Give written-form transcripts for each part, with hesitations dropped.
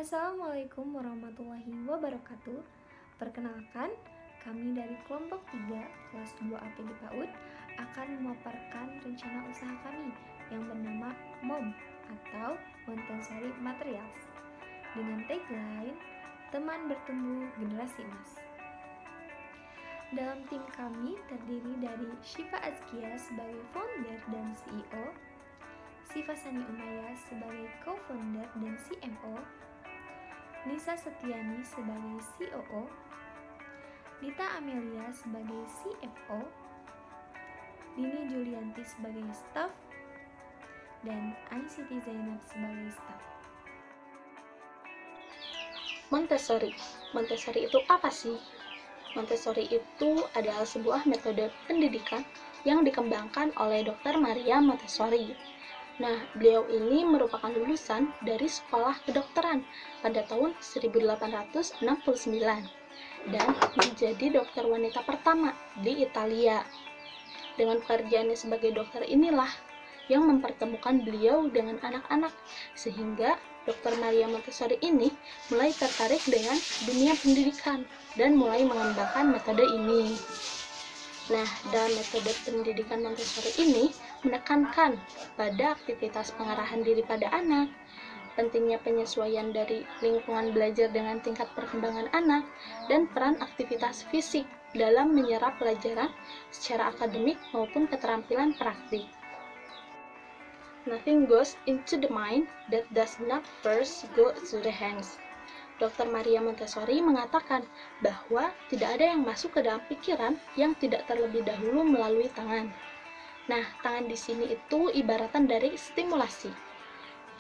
Assalamualaikum warahmatullahi wabarakatuh. Perkenalkan, kami dari kelompok 3 kelas 2 APD PAUD akan memaparkan rencana usaha kami yang bernama MOM atau Montessori Materials dengan tagline Teman Bertumbuh Generasi Emas. Dalam tim kami terdiri dari Syifa Azkia sebagai founder dan CEO, Siva Sani Umaya sebagai co-founder dan CMO, Nisa Setiani sebagai COO, Dita Amelia sebagai CFO, Dini Julianti sebagai staff, dan Anisiti Zainab sebagai staff. Montessori itu apa sih? Montessori itu adalah sebuah metode pendidikan yang dikembangkan oleh Dr. Maria Montessori. Nah, beliau ini merupakan lulusan dari sekolah kedokteran pada tahun 1869 dan menjadi dokter wanita pertama di Italia. Dengan pekerjaannya sebagai dokter inilah yang mempertemukan beliau dengan anak-anak, sehingga Dr. Maria Montessori ini mulai tertarik dengan dunia pendidikan dan mulai mengembangkan metode ini. Nah, dalam metode pendidikan Montessori ini menekankan pada aktivitas pengarahan diri pada anak, pentingnya penyesuaian dari lingkungan belajar dengan tingkat perkembangan anak, dan peran aktivitas fisik dalam menyerap pelajaran secara akademik maupun keterampilan praktik. Nothing goes into the mind that does not first go to the hands. Dr. Maria Montessori mengatakan bahwa tidak ada yang masuk ke dalam pikiran yang tidak terlebih dahulu melalui tangan. Nah, tangan di sini itu ibaratan dari stimulasi.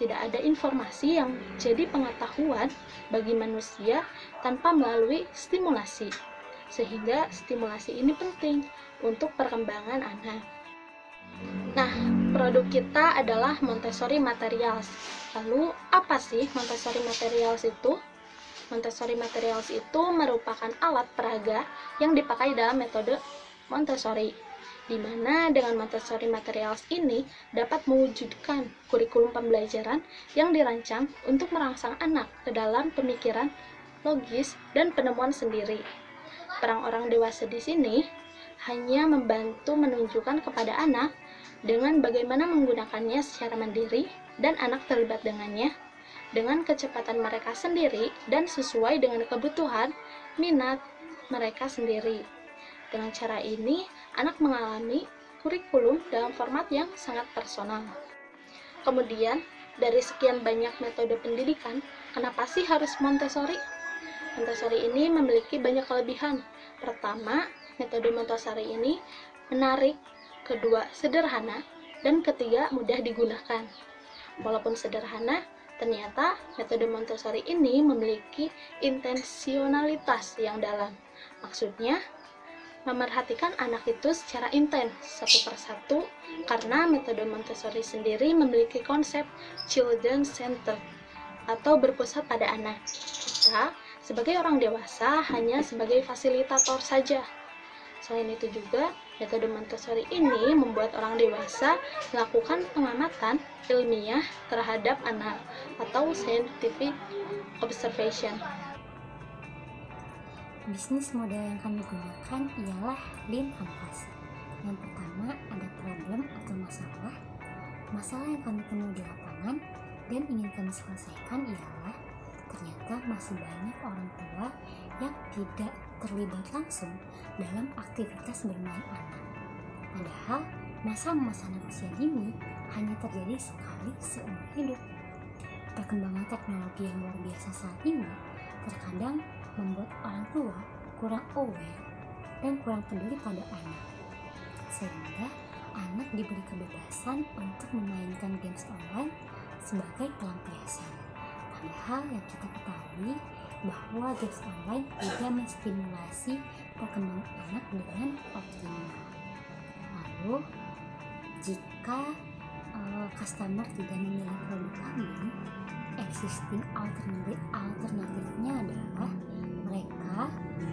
Tidak ada informasi yang jadi pengetahuan bagi manusia tanpa melalui stimulasi. Sehingga stimulasi ini penting untuk perkembangan anak. Nah, produk kita adalah Montessori Materials. Lalu, apa sih Montessori Materials itu? Montessori Materials itu merupakan alat peraga yang dipakai dalam metode Montessori, di mana dengan Montessori Materials ini dapat mewujudkan kurikulum pembelajaran yang dirancang untuk merangsang anak ke dalam pemikiran logis dan penemuan sendiri. Peran orang dewasa di sini hanya membantu menunjukkan kepada anak dengan bagaimana menggunakannya secara mandiri dan anak terlibat dengannya dengan kecepatan mereka sendiri dan sesuai dengan kebutuhan minat mereka sendiri. Dengan cara ini, anak mengalami kurikulum dalam format yang sangat personal. Kemudian, dari sekian banyak metode pendidikan, kenapa sih harus Montessori? Montessori ini memiliki banyak kelebihan. Pertama, metode Montessori ini menarik, kedua, sederhana, dan ketiga, mudah digunakan. Walaupun sederhana, ternyata metode Montessori ini memiliki intensionalitas yang dalam. Maksudnya, memerhatikan anak itu secara intens satu persatu karena metode Montessori sendiri memiliki konsep children center atau berpusat pada anak. Kita sebagai orang dewasa hanya sebagai fasilitator saja. Selain itu juga, metode Montessori ini membuat orang dewasa melakukan pengamatan ilmiah terhadap anak atau scientific observation. Bisnis model yang kami gunakan ialah Lean Canvas. Yang pertama ada problem atau masalah yang kami temui di lapangan dan ingin kami selesaikan ialah ternyata masih banyak orang tua yang tidak terlibat langsung dalam aktivitas bermain anak. Padahal masa-masa anak usia dini hanya terjadi sekali seumur hidup. Perkembangan teknologi yang luar biasa saat ini terkadang membuat orang tua kurang aware dan kurang peduli pada anak, sehingga anak diberi kebebasan untuk memainkan games online sebagai pelampiasan. Padahal yang kita ketahui bahwa games online tidak menstimulasi perkembangan anak dengan optimal. Lalu, jika customer tidak memilih produk kami, existing alternatifnya adalah mereka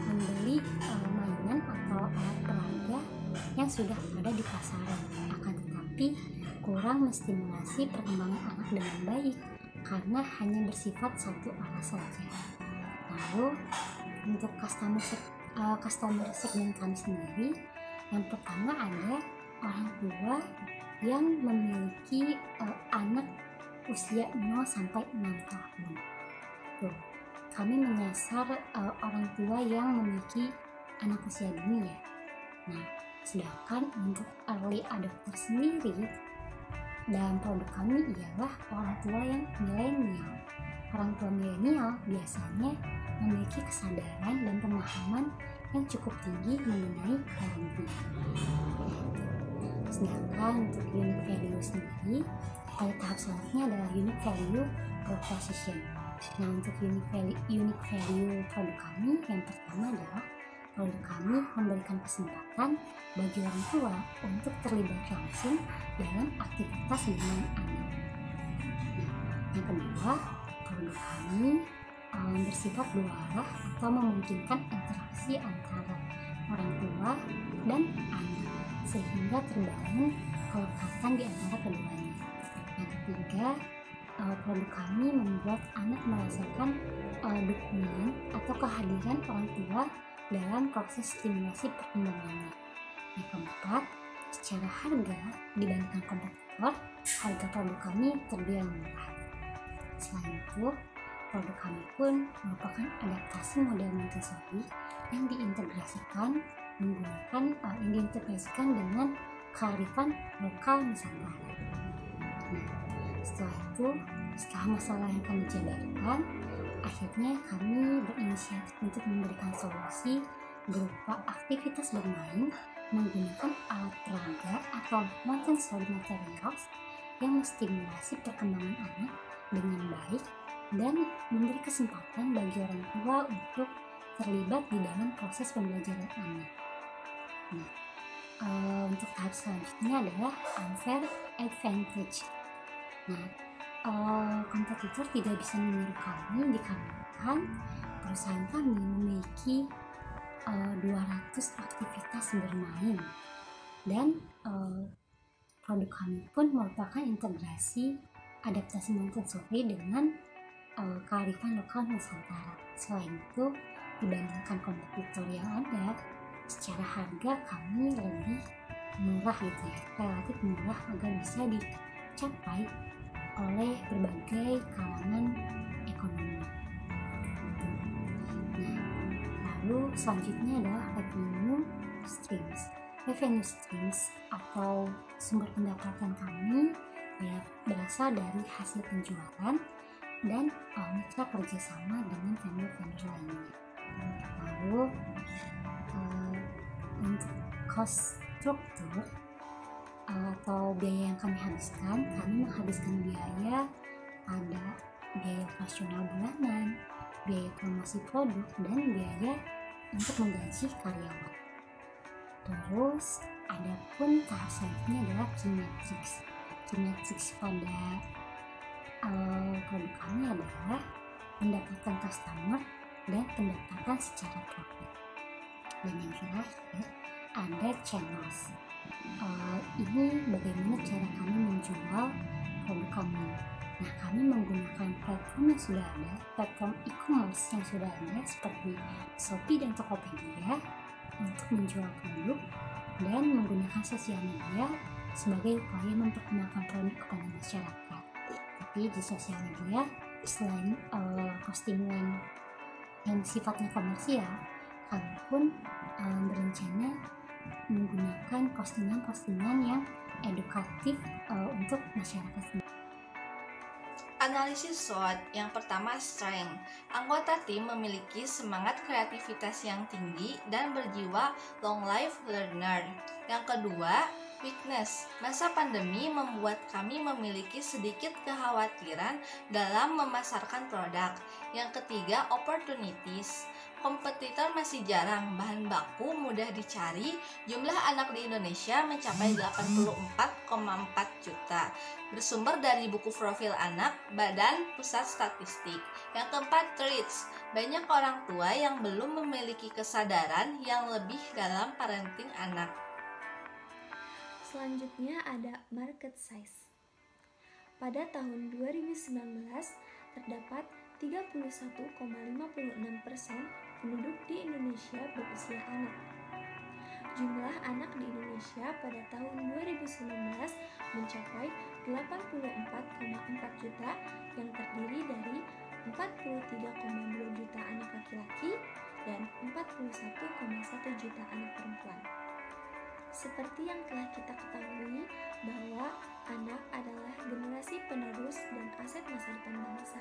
membeli mainan atau alat peraga yang sudah ada di pasaran, akan tetapi kurang menstimulasi perkembangan anak dengan baik karena hanya bersifat satu arah saja. Lalu untuk customer segmen kami sendiri, yang pertama ada orang tua yang memiliki anak usia 0 sampai 6 tahun. Tuh, kami menyasar orang tua yang memiliki anak usia dini ya. Nah, sedangkan untuk early adopter sendiri, dalam produk kami ialah orang tua yang milenial. Orang tua milenial biasanya memiliki kesadaran dan pemahaman yang cukup tinggi mengenai parenting. Sedangkan untuk unique value sendiri, pada tahap selanjutnya adalah unique value proposition. Nah, untuk unique value produk kami, yang pertama adalah produk kami memberikan kesempatan bagi orang tua untuk terlibat langsung dalam aktivitas dengan anak. Nah, yang kedua, produk kami bersifat dua arah atau memungkinkan interaksi antara orang tua dan anak sehingga terbangun kelekatan di antara keduanya. Yang ketiga, produk kami membuat anak merasakan dukungan atau kehadiran orang tua dalam proses stimulasi perkembangannya. Yang keempat, secara harga dibandingkan kompetitor, harga produk kami terbilang murah. Selain itu, produk kami pun merupakan adaptasi model Montessori yang diintegrasikan dengan kearifan lokal Nusantara. Nah, setelah masalah yang kami jabarkan, akhirnya kami berinisiatif untuk memberikan solusi berupa aktivitas bermain menggunakan alat peraga atau Montessori materials yang menstimulasi perkembangan anak dengan baik dan memberi kesempatan bagi orang tua untuk terlibat di dalam proses pembelajaran anak. Nah, untuk tahap selanjutnya adalah unfair advantage. Nah, kompetitor tidak bisa meniru kami dikarenakan perusahaan kami memiliki 200 aktivitas bermain dan produk kami pun merupakan integrasi adaptasi Montessori dengan kearifan lokal Nusantara. Selain itu, dibandingkan kompetitor yang ada, secara harga kami lebih murah gitu ya, relatif murah agar bisa dicapai oleh berbagai kalangan ekonomi. Nah, lalu selanjutnya adalah revenue streams atau sumber pendapatan kami berasal dari hasil penjualan dan mitra kerjasama dengan vendor-vendor lainnya. Lalu untuk cost structure atau biaya yang kami menghabiskan biaya pada biaya operasional bulanan, biaya promosi produk, dan biaya untuk menggaji karyawan. Terus ada pun tahap selanjutnya adalah kinetics pada produk kami adalah pendapatan customer dan pendapatan secara profit. Dan yang terakhir ada channels. Ini bagaimana cara kami menjual produk kami. Nah, kami menggunakan platform yang sudah ada, platform e-commerce yang sudah ada seperti Shopee dan Tokopedia untuk menjual produk dan menggunakan sosial media sebagai upaya memperkenalkan produk kepada masyarakat. Tapi di sosial media, selain postingan yang sifatnya komersial, kami pun berencana menggunakan postingan-postingan yang edukatif untuk masyarakat sendiri. Analisis SWOT. Yang pertama, strength. Anggota tim memiliki semangat kreativitas yang tinggi dan berjiwa long life learner. Yang kedua, weakness. Masa pandemi membuat kami memiliki sedikit kekhawatiran dalam memasarkan produk. Yang ketiga, opportunities. Kompetitor masih jarang, bahan baku mudah dicari, jumlah anak di Indonesia mencapai 84,4 juta. Bersumber dari buku profil anak, Badan Pusat Statistik. Yang keempat, traits. Banyak orang tua yang belum memiliki kesadaran yang lebih dalam parenting anak. Selanjutnya ada market size. pada tahun 2019 terdapat 31,56% penduduk di Indonesia berusia anak. Jumlah anak di Indonesia pada tahun 2019 mencapai 84,4 juta yang terdiri dari 43,2 juta anak laki-laki dan 41,1 juta anak perempuan. Seperti yang telah kita ketahui bahwa anak adalah generasi penerus dan aset masa depan bangsa.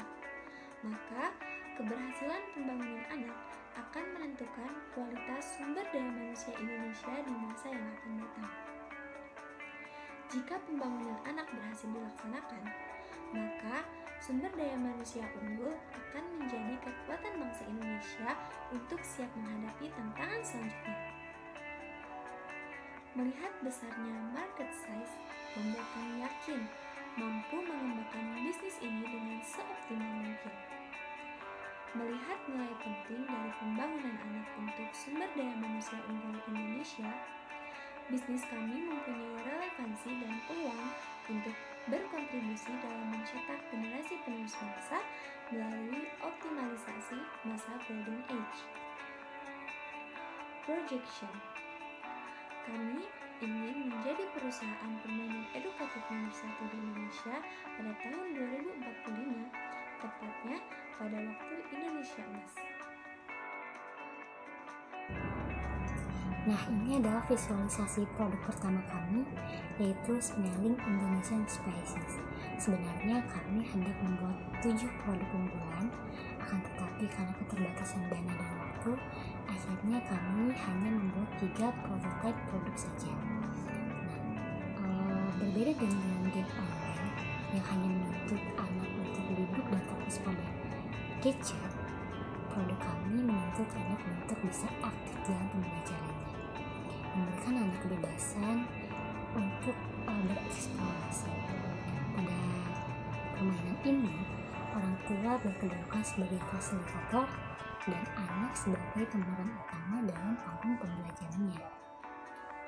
Maka, keberhasilan pembangunan anak akan menentukan kualitas sumber daya manusia Indonesia di masa yang akan datang. Jika pembangunan anak berhasil dilaksanakan, maka sumber daya manusia unggul akan menjadi kekuatan bangsa Indonesia untuk siap menghadapi tantangan selanjutnya. Melihat besarnya market size membuat kami yakin mampu mengembangkan bisnis ini dengan seoptimal mungkin. Melihat nilai penting dari pembangunan anak untuk sumber daya manusia unggul Indonesia, bisnis kami mempunyai relevansi dan peluang untuk berkontribusi dalam mencetak generasi penerus bangsa melalui optimalisasi masa Golden Age. Projection. Kami ingin menjadi perusahaan permainan edukatif nomor 1 di Indonesia pada tahun 2045, tepatnya pada waktu Indonesia Emas. Nah, ini adalah visualisasi produk pertama kami, yaitu Smiling Indonesian Species. Sebenarnya kami hendak membuat 7 produk unggulan, akan tetapi karena keterbatasan dana dan waktu, akhirnya kami hanya membuat 3 prototipe produk saja. Nah, berbeda dengan game online yang hanya menuntut anak untuk duduk dan fokus pada gadget, produk kami menuntut anak untuk bisa aktif dalam pembelajarannya, memberikan anak kebebasan untuk bereksplorasi. Pada permainan ini, orang tua berkedudukan sebagai fasilitator dan anak sebagai pemeran utama dalam panggung pembelajarannya.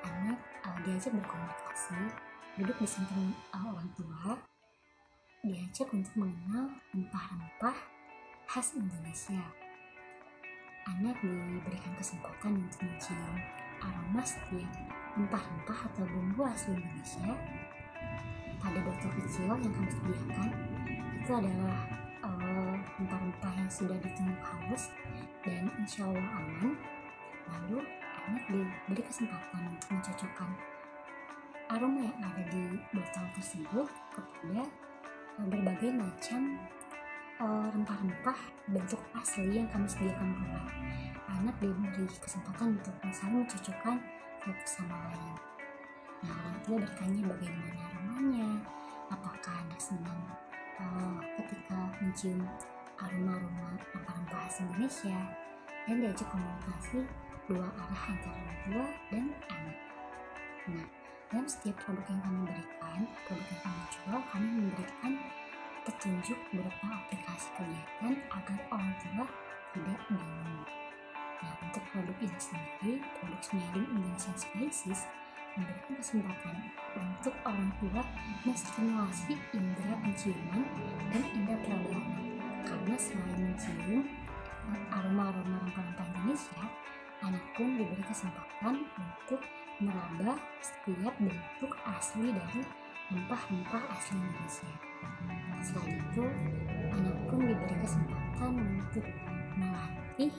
Anak diajak berkomunikasi, duduk di samping orang tua, diajak untuk mengenal rempah-rempah khas Indonesia. Anak diberikan kesempatan untuk mencium aroma setiap rempah-rempah atau bumbu asli Indonesia. Pada botol kecil yang kami sediakan, itu adalah rempah-rempah yang sudah ditumbuk halus dan insya Allah aman. Lalu anak diberi kesempatan untuk mencocokkan aroma yang ada di botol tersebut kepada berbagai macam rempah-rempah bentuk asli yang kami sediakan pula. Anak diberi kesempatan untuk saling mencocokkan satu sama lain. Nah, orang tua bertanya bagaimana aromanya, apakah anak senang ketika mencium aroma-aroma rempah-rempah khas Indonesia, dan diajak komunikasi dua arah antara orang tua dan anak. Nah, dalam setiap produk yang kami berikan, produk yang kami jual, kami memberikan petunjuk berupa aplikasi kegiatan agar orang tua tidak bingung. Nah, untuk produk ini sendiri, produk Smiling Indonesian Species memberikan kesempatan untuk orang tua menstimulasi indera penciuman dan indera perabaan. Karena selain mencium aroma-aroma rempah-rempah Indonesia, anak pun diberi kesempatan untuk meraba setiap bentuk asli dari rempah-rempah asli Indonesia. Selain itu, anak pun diberi kesempatan untuk melatih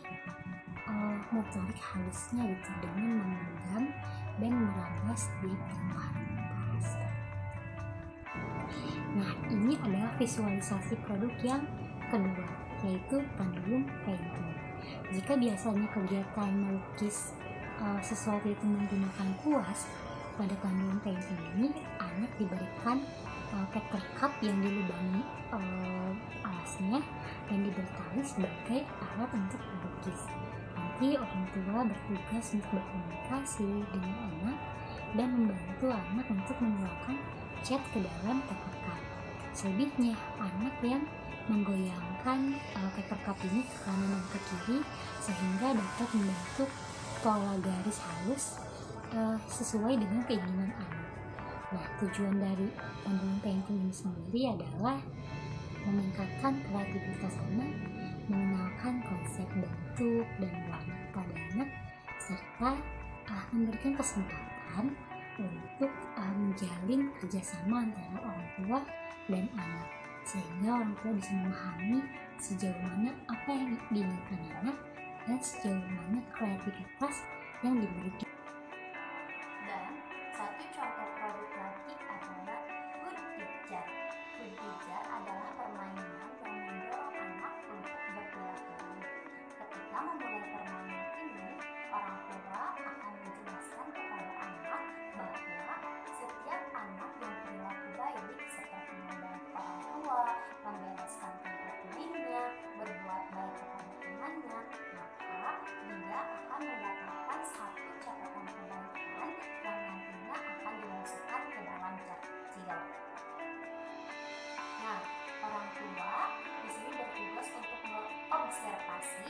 motorik halusnya gitu dengan memegang dan meraba setiap rempah-rempah. Nah, ini adalah visualisasi produk yang kedua, yaitu pendulum painting. Jika biasanya kegiatan melukis sesuatu itu menggunakan kuas, pada pendulum painting ini anak diberikan paper cup yang dilubangi alasnya dan diberi tali sebagai alat untuk melukis. Nanti orang tua bertugas untuk berkomunikasi dengan anak dan membantu anak untuk menuangkan cat ke dalam paper cup. Selebihnya anak yang menggoyangkan paper cup ini ke kanan dan ke kiri sehingga dapat membentuk pola garis halus sesuai dengan keinginan anak. Nah, tujuan dari bundling painting ini sendiri adalah meningkatkan kreativitas anak, mengenalkan konsep bentuk dan warna kepada anak, serta memberikan kesempatan untuk menjalin kerjasama antara orang tua dan anak, sehingga orang tua bisa memahami sejauh mana apa yang diinginkan anak dan sejauh mana kreativitas yang dimiliki. Dan satu contoh produk lagi adalah Good Teacher. Good Teacher adalah permainan yang mendorong anak untuk berperilaku baik. Ketika memulai permainan ini, orang tua akan menjelaskan kepada anak bahwa setiap anak yang perilaku baik seperti membantu orang tua, membereskan tempat tidurnya, berbuat baik kepada temannya, maka dia akan mendapatkan satu catatan kebaikan yang nantinya akan dimasukkan ke dalam cat kecil. Nah, orang tua di sini bertugas untuk mengobservasi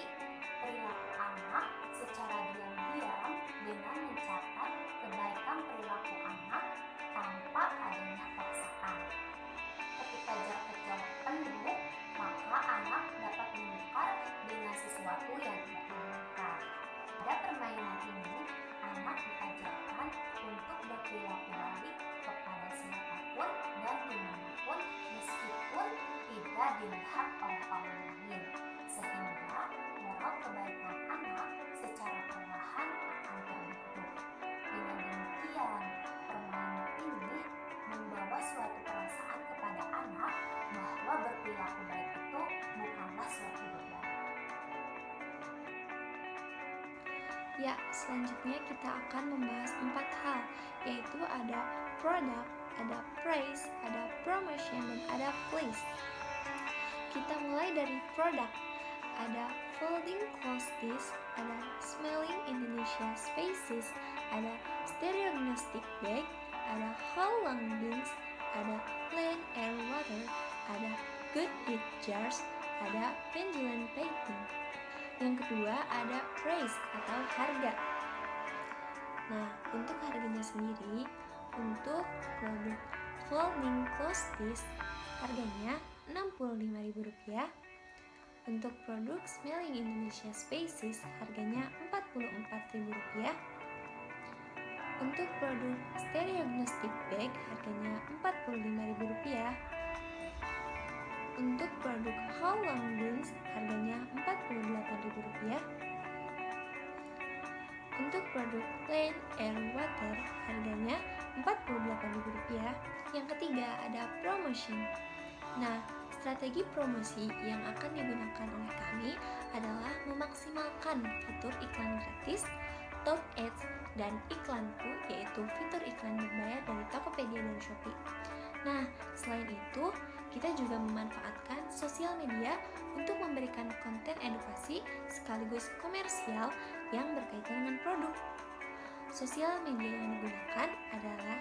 perilaku anak secara diam-diam dengan mencatat kebaikan perilaku anak tanpa adanya paksaan. Ketika jar kecil penuh, maka anak dapat menukar dengan sesuatu yang tidak diinginkan. Pada permainan ini, anak diajarkan untuk berperilaku baik kepada siapapun dan dimanapun meskipun tidak dilihat oleh orang lain, sehingga moral kebaikan anak secara perlahan akan terbentuk. Dengan demikian, permainan ini membawa suatu perasaan kepada anak bahwa berperilaku baik itu bukanlah suatu beban. Ya, selanjutnya kita akan membahas 4 hal, yaitu ada product, ada price, ada promotion, dan ada place. Kita mulai dari product. Ada folding clothes, ada smelling Indonesia spaces, ada stereognostic bag, ada how long beans, ada plain air water, ada good deed jars, ada pendulum painting. Yang kedua ada price atau harga. Nah, untuk harganya sendiri, untuk produk folding clothes harganya Rp65.000. Untuk produk smelling Indonesia spaces harganya Rp44.000. Untuk produk stereognostic bag harganya Rp45.000. Untuk produk how long beans harganya Rp48.000. Untuk produk plain air water harganya Rp48.000. Yang ketiga ada promotion. Nah, strategi promosi yang akan digunakan oleh kami adalah memaksimalkan fitur iklan gratis, top ads, dan iklanku, yaitu fitur iklan berbayar dari Tokopedia dan Shopee. Nah, selain itu, kita juga memanfaatkan sosial media untuk memberikan konten edukasi sekaligus komersial yang berkaitan dengan produk. Sosial media yang digunakan adalah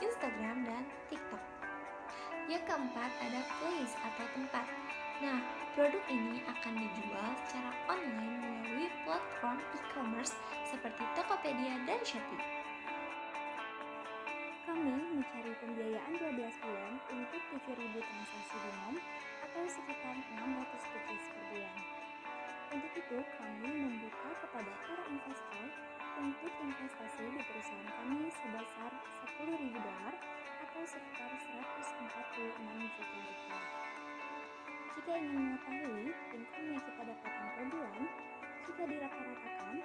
Instagram dan TikTok. Yang keempat ada place atau tempat. Nah, produk ini akan dijual secara online melalui platform e-commerce seperti Tokopedia dan Shopee. Kami mencari pembiayaan 12 bulan untuk 7.000 transaksi dinom atau sekitar 600 cookies per bulan. Untuk itu, kami membuka kepada para investor untuk investasi di perusahaan kami sebesar $10.000 atau sekitar 146 juta rupiah. Jika ingin mengetahui income yang kita dapatkan per bulan, jika dirata-ratakan,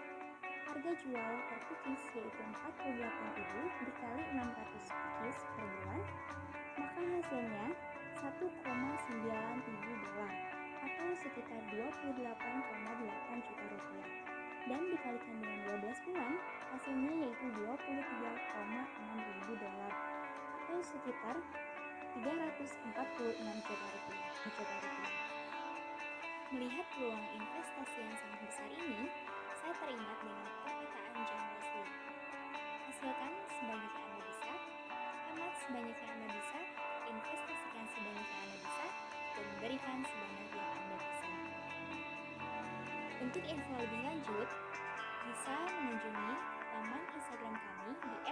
harga jual per cookies yaitu 48.000 dikali 600 cookies per bulan, maka hasilnya $1,9 atau sekitar 28,8 juta rupiah. Dan dikalikan dengan 12 bulan, hasilnya yaitu $23,6 atau sekitar 346 juta rupiah. Melihat peluang investasi yang sangat besar ini, saya teringat dengan perkataan John Wesley. Hasilkan sebanyak yang Anda bisa, hemat sebanyak yang Anda bisa, investasikan sebanyak yang Anda bisa, dan berikan sebanyak yang Anda bisa. Untuk info lebih lanjut, bisa mengunjungi laman Instagram kami di